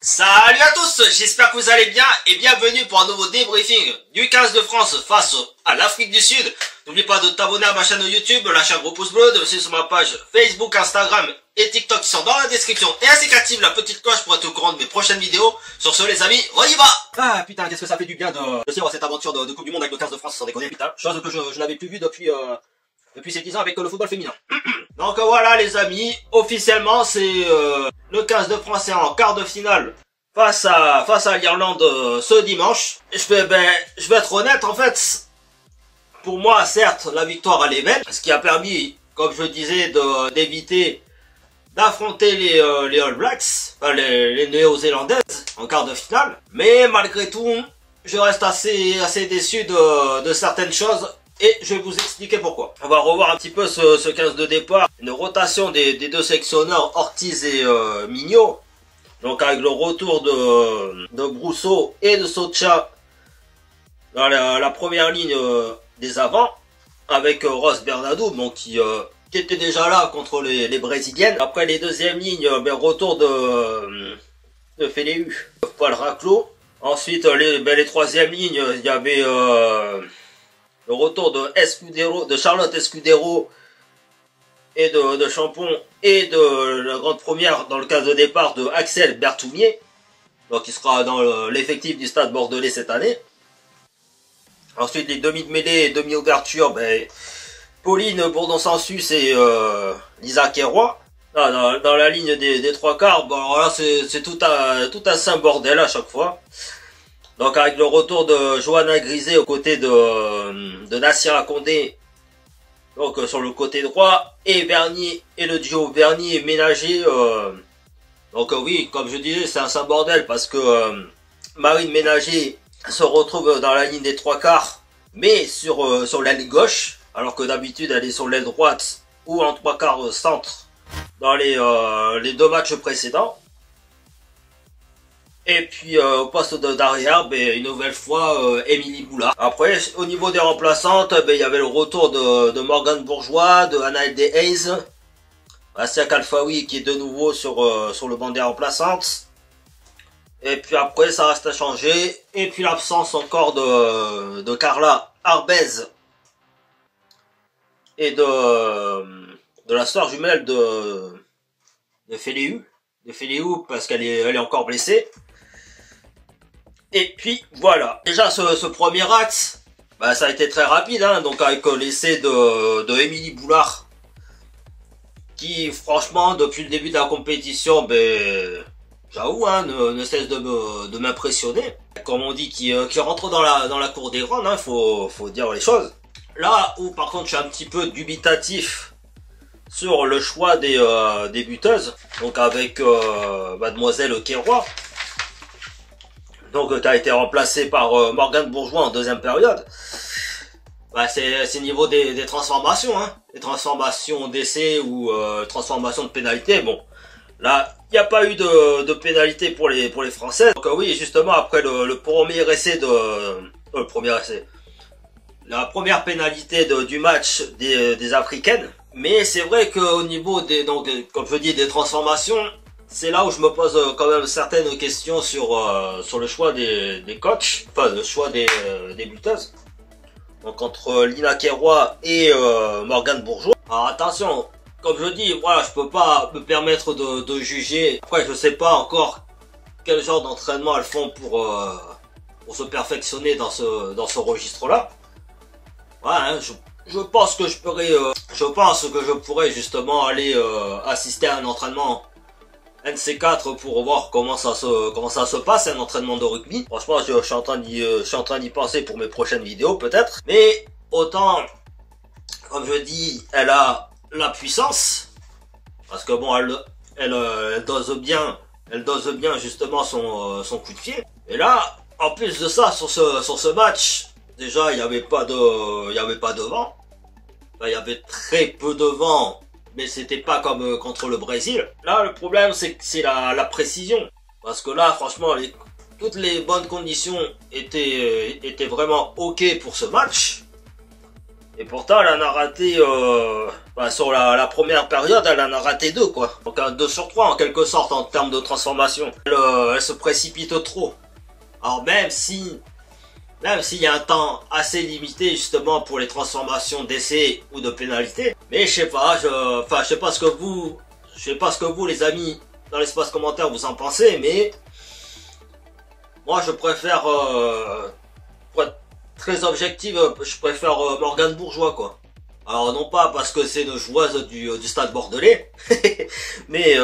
Salut à tous, j'espère que vous allez bien et bienvenue pour un nouveau débriefing du 15 de France face à l'Afrique du Sud. N'oublie pas de t'abonner à ma chaîne YouTube, lâcher un gros pouce bleu, de me suivre sur ma page Facebook, Instagram et TikTok qui sont dans la description et ainsi qu'active la petite cloche pour être au courant de mes prochaines vidéos. Sur ce les amis, on y va. Ah putain, qu'est-ce que ça fait du bien de suivre cette aventure de Coupe du Monde avec le 15 de France, sans déconner putain. Chose que je n'avais plus vue depuis ces 10 ans avec le football féminin. Donc voilà les amis, officiellement c'est le 15 de France est en quart de finale face à l'Irlande ce dimanche. Et je vais être honnête en fait. Pour moi certes la victoire elle est belle, ce qui a permis, comme je disais, d'éviter d'affronter les All Blacks, enfin les Néo-Zélandaises en quart de finale. Mais malgré tout, je reste assez déçu de certaines choses. Et je vais vous expliquer pourquoi. On va revoir un petit peu ce 15 de départ. Une rotation des deux sélectionneurs, Ortiz et Mignot. Donc avec le retour de Brousseau et de Socha dans la première ligne des avants. Avec Ross Bernardo, bon, qui était déjà là contre les Brésiliennes. Après les deuxièmes lignes, retour de Félix, Paul Raclo. Ensuite les troisièmes lignes, il y avait... le retour de Charlotte Escudero et de Champon et de la grande première dans le cas de départ de Axel Berthoumier, donc il sera dans l'effectif du Stade Bordelais cette année. Ensuite les demi de mêlée et demi ouverture, Pauline Bourdon-Sansus et Lisa Queiroy. Là, dans la ligne des trois quarts, bon alors là c'est tout un saint bordel à chaque fois. Donc avec le retour de Johanna Grisé aux côtés de Nassira Condé, donc sur le côté droit, et Vernier et le duo Vernier Ménager. Donc oui, comme je disais, c'est un bordel parce que Marine Ménager se retrouve dans la ligne des trois quarts, mais sur l'aile gauche, alors que d'habitude elle est sur l'aile droite ou en trois quarts centre dans les deux matchs précédents. Et puis au poste d'arrière, une nouvelle fois Émilie Boulard. Après, au niveau des remplaçantes, il y avait le retour de Morgane Bourgeois, de Anaël Hayes, Assia Kalfaoui qui est de nouveau sur le banc des remplaçantes. Et puis après, ça reste à changer. Et puis l'absence encore de Carla Arbez et de la sœur jumelle de Félix. De Félix parce qu'elle est encore blessée. Et puis voilà, déjà ce premier axe, ça a été très rapide, hein, donc avec l'essai de Émilie Boulard, qui franchement depuis le début de la compétition, j'avoue, hein, ne cesse de m'impressionner. Comme on dit, qui rentre dans la cour des grandes, hein, faut dire les choses. Là où par contre je suis un petit peu dubitatif sur le choix des buteuses, donc avec Mademoiselle Queiroy, donc qui a été remplacé par Morgane Bourgeois en deuxième période. C'est niveau des transformations, hein, des transformations d'essai ou transformations de pénalité. Bon, là il n'y a pas eu de pénalité pour les Françaises. Donc oui, justement après le premier essai la première pénalité du match des Africaines. Mais c'est vrai qu'au niveau comme je dis, des transformations, c'est là où je me pose quand même certaines questions sur le choix des coachs, enfin le choix des buteuses. Donc entre Lina Queiroy et Morgane Bourgeois. Alors attention, comme je dis, voilà, je peux pas me permettre de juger. Après, je sais pas encore quel genre d'entraînement elles font pour se perfectionner dans ce registre-là. Ouais, hein, je pense que je pourrais justement aller assister à un entraînement NC4 pour voir comment ça se passe, un entraînement de rugby. Franchement, je suis en train d'y penser pour mes prochaines vidéos peut-être. Mais autant, comme je dis, elle a la puissance parce que bon, elle dose bien justement son coup de pied. Et là, en plus de ça, sur ce match, déjà il y avait pas de vent. Il y avait très peu de vent, mais c'était pas comme contre le Brésil. Là, le problème, c'est la précision. Parce que là, franchement, toutes les bonnes conditions étaient vraiment ok pour ce match. Et pourtant, elle en a raté, sur la première période, elle en a raté 2, quoi. Donc un 2 sur 3, en quelque sorte, en termes de transformation. Elle se précipite trop. Alors même s'il y a un temps assez limité, justement, pour les transformations d'essai ou de pénalité. Mais je sais pas, je sais pas ce que vous, les amis, dans l'espace commentaire, vous en pensez, mais moi, je préfère, pour être très objectif, je préfère Morgane Bourgeois, quoi. Alors non pas parce que c'est une joueuse du Stade Bordelais, mais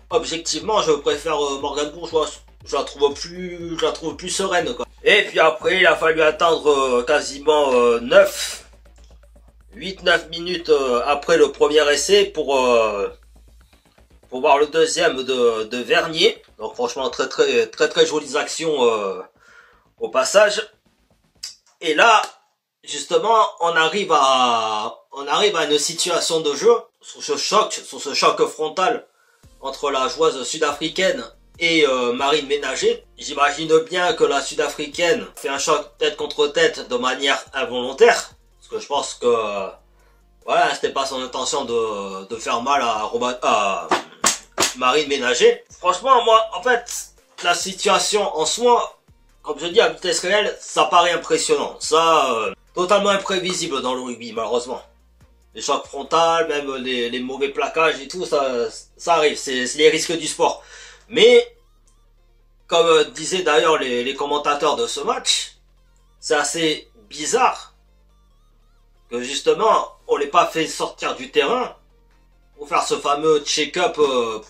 objectivement, je préfère Morgane Bourgeois. Je la trouve plus sereine, quoi. Et puis après, il a fallu attendre quasiment 8-9 minutes après le premier essai pour voir le deuxième de Vernier. Donc franchement, très jolies actions au passage. Et là, justement, on arrive à une situation de jeu sur ce choc frontal entre la joueuse sud-africaine et Marine Ménager. J'imagine bien que la sud-africaine fait un choc tête contre tête de manière involontaire, parce que je pense que voilà, c'était pas son intention de faire mal à Marine Ménager. Franchement, moi, en fait, la situation en soi, comme je dis, à vitesse réelle, ça paraît impressionnant. Ça, totalement imprévisible dans le rugby, malheureusement. Les chocs frontales, même les mauvais plaquages et tout, ça arrive. C'est les risques du sport. Mais, comme disaient d'ailleurs les commentateurs de ce match, c'est assez bizarre que justement, on l'ait pas fait sortir du terrain pour faire ce fameux check-up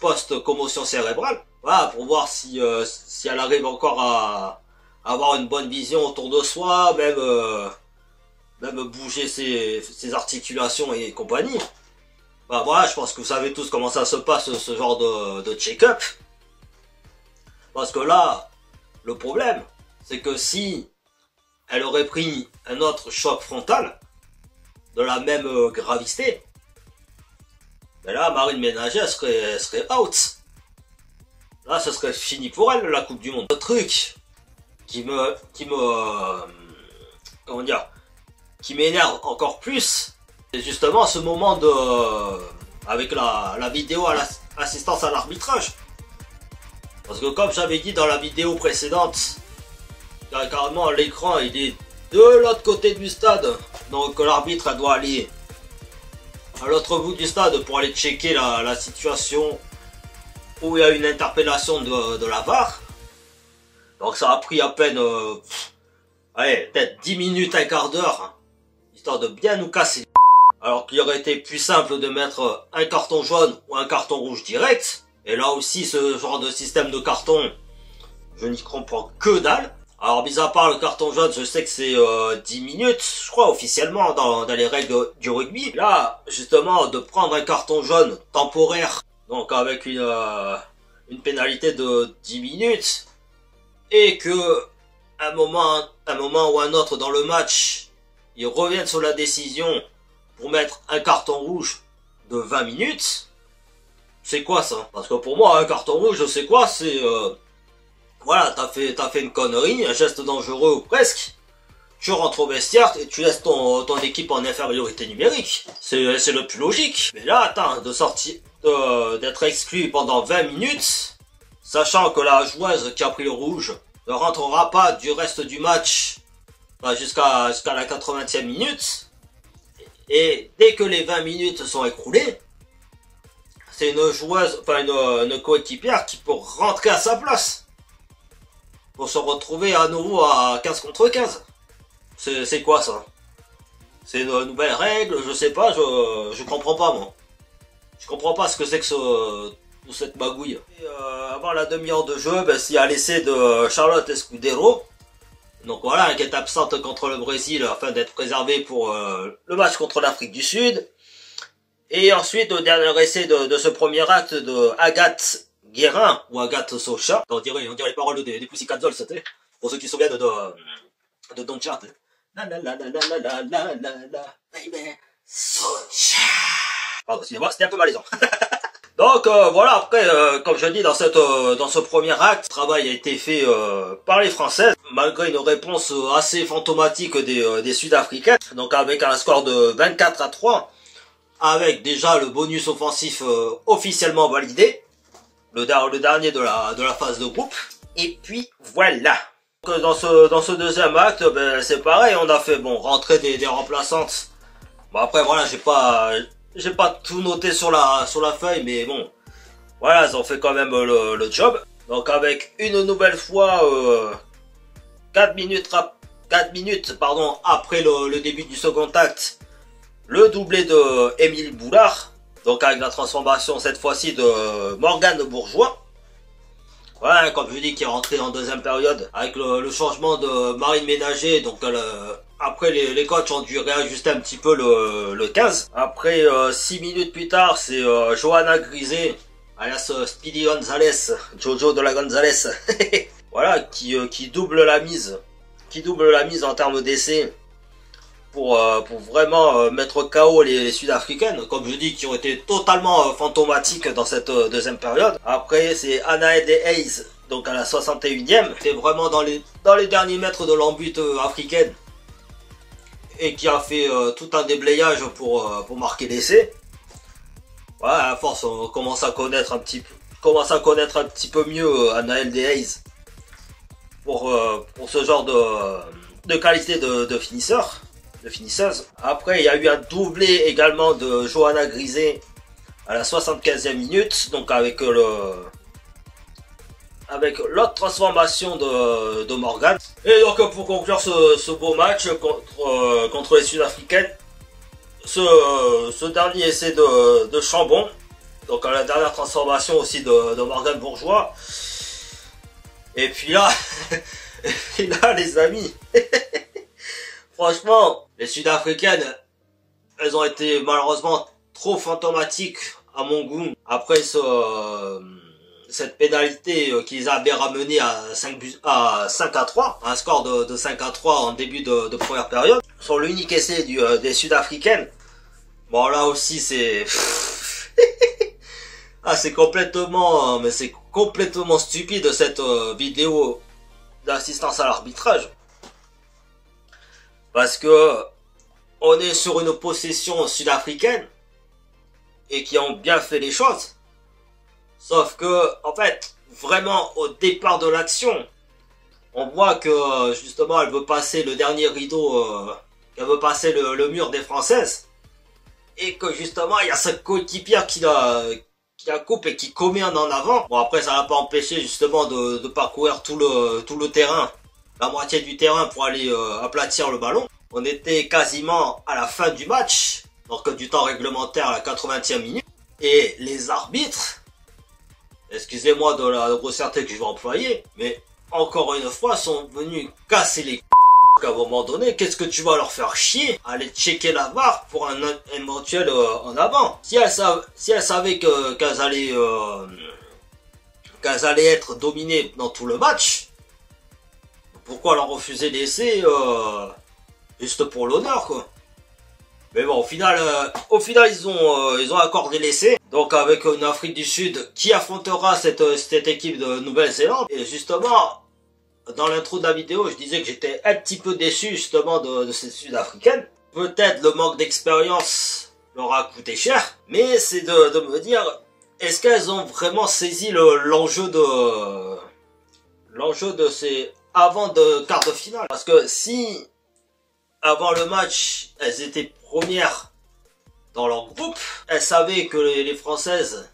post-commotion cérébrale. Voilà, pour voir si elle arrive encore à avoir une bonne vision autour de soi, même bouger ses articulations et compagnie. Bah voilà, je pense que vous savez tous comment ça se passe, ce genre de check-up. Parce que là, le problème, c'est que si elle aurait pris un autre choc frontal, de la même gravité, ben là, Marine Ménager, elle serait out. Là, ce serait fini pour elle, la Coupe du Monde. Le truc qui m'énerve encore plus, c'est justement ce moment avec la vidéo à l'assistance à l'arbitrage. Parce que comme j'avais dit dans la vidéo précédente, carrément l'écran il est de l'autre côté du stade. Donc l'arbitre elle doit aller à l'autre bout du stade pour aller checker la situation où il y a une interpellation de la VAR. Donc ça a pris à peine peut-être 10 minutes, un quart d'heure, hein, histoire de bien nous casser. Alors qu'il aurait été plus simple de mettre un carton jaune ou un carton rouge direct. Et là aussi, ce genre de système de carton, je n'y comprends que dalle. Alors, mis à part le carton jaune, je sais que c'est 10 minutes, je crois, officiellement, dans les règles du rugby. Là, justement, de prendre un carton jaune temporaire, donc avec une pénalité de 10 minutes, et que un moment ou un autre dans le match, ils reviennent sur la décision pour mettre un carton rouge de 20 minutes, c'est quoi ça? Parce que pour moi, un carton rouge, c'est quoi? C'est voilà, t'as fait une connerie, un geste dangereux ou presque. Tu rentres au vestiaire et tu laisses ton équipe en infériorité numérique. C'est le plus logique. Mais là, attends, d'être exclu pendant 20 minutes, sachant que la joueuse qui a pris le rouge ne rentrera pas du reste du match jusqu'à la 80e minute. Et dès que les 20 minutes sont écoulées, c'est une joueuse, une coéquipière qui peut rentrer à sa place. Pour se retrouver à nouveau à 15 contre 15. C'est quoi ça? C'est une nouvelle règle, je sais pas, je comprends pas moi. Je comprends pas ce que c'est que cette magouille. Et, avant la demi-heure de jeu, c'est à l'essai de Charlotte Escudero. Donc voilà, qui est absente contre le Brésil afin d'être préservée pour le match contre l'Afrique du Sud. Et ensuite, au dernier essai de ce premier acte de Agathe Guérin ou Agathe Socha. On dirait les paroles des Pussycat Dolls, c'était. Pour ceux qui se souviennent de Don't Chart. La la la la la la la la la baby Socha. Pardon, excusez-moi, c'était un peu malaisant. Donc voilà, après, comme je dis, dans ce premier acte, le travail a été fait par les Françaises, malgré une réponse assez fantomatique des Sud-Africains, donc avec un score de 24-3, avec déjà le bonus offensif officiellement validé, le dernier de la phase de groupe, et puis voilà. Donc, dans ce deuxième acte, ben, c'est pareil, on a fait rentrer des remplaçantes. Bon après voilà, j'ai pas tout noté sur la feuille, mais bon, voilà, ils ont fait quand même le job. Donc avec une nouvelle fois 4 minutes après le début du second acte, le doublé de Émile Boulard, donc avec la transformation cette fois-ci de Morgane Bourgeois. Voilà, comme je dis, qui est rentré en deuxième période avec le changement de Marine Ménager, donc après, les coachs ont dû réajuster un petit peu le 15. Après, 6 minutes plus tard, c'est Johanna Grisé, alias Speedy Gonzalez, Jojo de la Gonzalez, voilà, qui double la mise. Qui double la mise en termes d'essai pour vraiment mettre KO les Sud-Africaines, comme je dis, qui ont été totalement fantomatiques dans cette deuxième période. Après, c'est Anaëde Hayes, donc à la 61e, c'était vraiment dans les derniers mètres de l'embut africaine, et qui a fait tout un déblayage pour marquer l'essai. Voilà, à force, on commence à connaître un petit peu mieux Anaëde Hayes pour ce genre de qualité de finisseur. De finisseuse. Après, il y a eu un doublé également de Johanna Grisé à la 75e minute, donc avec l'autre transformation de Morgane. Et donc pour conclure ce beau match contre les Sud-Africaines, ce dernier essai de Chambon, donc à la dernière transformation aussi de Morgane Bourgeois. Et puis là, les amis. Franchement, les Sud-Africaines, elles ont été malheureusement trop fantomatiques à mon goût. Après cette pénalité qui les avait ramenés à 5-3, un score de 5-3 en début de première période, sur l'unique essai des Sud-Africaines. Bon là aussi c'est... ah c'est complètement... mais c'est complètement stupide cette vidéo d'assistance à l'arbitrage. Parce que on est sur une possession sud-africaine et qui ont bien fait les choses. Sauf que, en fait, vraiment au départ de l'action, on voit que justement elle veut passer le dernier rideau, elle veut passer le mur des Françaises. Et que justement il y a sa coéquipière qui la coupe et qui commet un en avant. Bon après ça l'a pas empêché justement de parcourir tout le terrain. La moitié du terrain pour aller aplatir le ballon. On était quasiment à la fin du match, donc du temps réglementaire à la 80e minute. Et les arbitres, excusez-moi de la grossièreté que je vais employer, mais encore une fois sont venus casser les à un moment donné. Qu'est-ce que tu vas leur faire chier? Aller checker la VAR pour un éventuel en avant. Si elles savaient qu'elles allaient être dominées dans tout le match, pourquoi leur refuser l'essai juste pour l'honneur quoi. Mais bon, au final ils ont accordé l'essai. Donc avec une Afrique du Sud qui affrontera cette équipe de Nouvelle-Zélande. Et justement, dans l'intro de la vidéo, je disais que j'étais un petit peu déçu justement de ces Sud-Africaines. Peut-être le manque d'expérience leur a coûté cher, mais c'est de me dire, est-ce qu'elles ont vraiment saisi l'enjeu de ces avant de quart de finale? Parce que si avant le match elles étaient premières dans leur groupe, elles savaient que les Françaises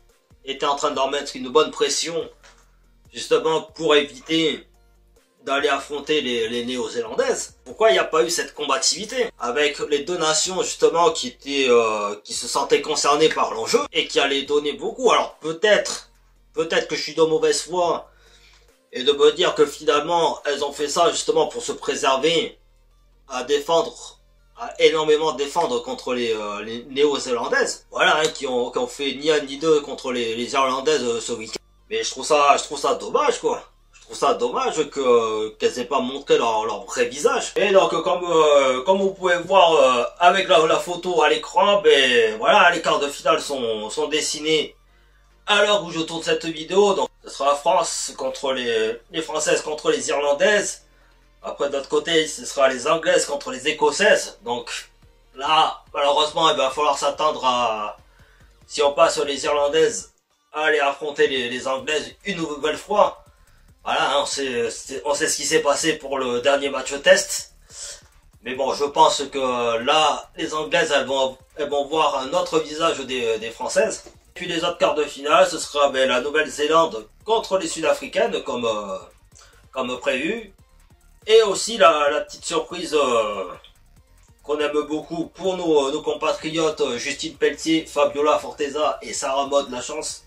étaient en train d'en mettre une bonne pression justement pour éviter d'aller affronter les Néo-Zélandaises. Pourquoi il n'y a pas eu cette combativité avec les deux nations justement qui se sentaient concernées par l'enjeu et qui allaient donner beaucoup? Alors peut-être que je suis de mauvaise foi et de me dire que finalement elles ont fait ça justement pour se préserver, à énormément défendre contre les Néo-Zélandaises. Voilà, hein, qui ont fait ni un ni deux contre les Irlandaises ce week-end. Mais je trouve ça dommage quoi. Je trouve ça dommage qu'elles aient pas montré leur vrai visage. Et donc comme vous pouvez voir avec la photo à l'écran, ben voilà, les quarts de finale sont dessinés à l'heure où je tourne cette vidéo, donc ce sera la France contre les Françaises contre les Irlandaises. Après, d'autre côté, ce sera les Anglaises contre les Écossaises. Donc là, malheureusement, il va falloir s'attendre à, si on passe sur les Irlandaises, à aller affronter les Anglaises une nouvelle fois. Voilà, hein, on sait ce qui s'est passé pour le dernier match test. Mais bon, je pense que là, les Anglaises, elles vont voir un autre visage des Françaises. Puis les autres quarts de finale, ce sera la Nouvelle-Zélande contre les Sud-Africaines, comme prévu. Et aussi la petite surprise qu'on aime beaucoup pour nos compatriotes Justine Pelletier, Fabiola Forteza et Sarah Maud Lachance,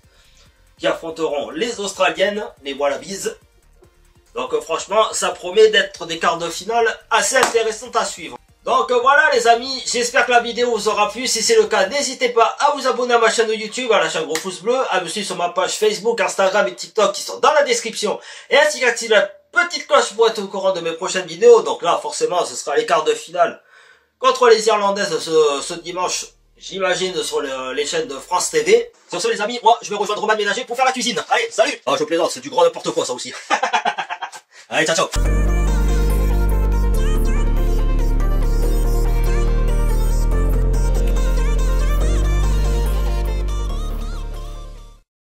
qui affronteront les Australiennes, les Wallabies. Donc franchement, ça promet d'être des quarts de finale assez intéressantes à suivre. Donc voilà les amis, j'espère que la vidéo vous aura plu. Si c'est le cas, n'hésitez pas à vous abonner à ma chaîne YouTube, à lâcher un gros pouce bleu, à me suivre sur ma page Facebook, Instagram et TikTok qui sont dans la description, et ainsi qu'activer la petite cloche pour être au courant de mes prochaines vidéos. Donc là, forcément, ce sera les quarts de finale contre les Irlandaises ce dimanche, j'imagine, sur les chaînes de France TV. Sur ce les amis, moi je vais rejoindre Roman Ménager pour faire la cuisine. Allez, salut. Oh je plaisante, c'est du grand n'importe quoi ça aussi. Allez, ciao ciao.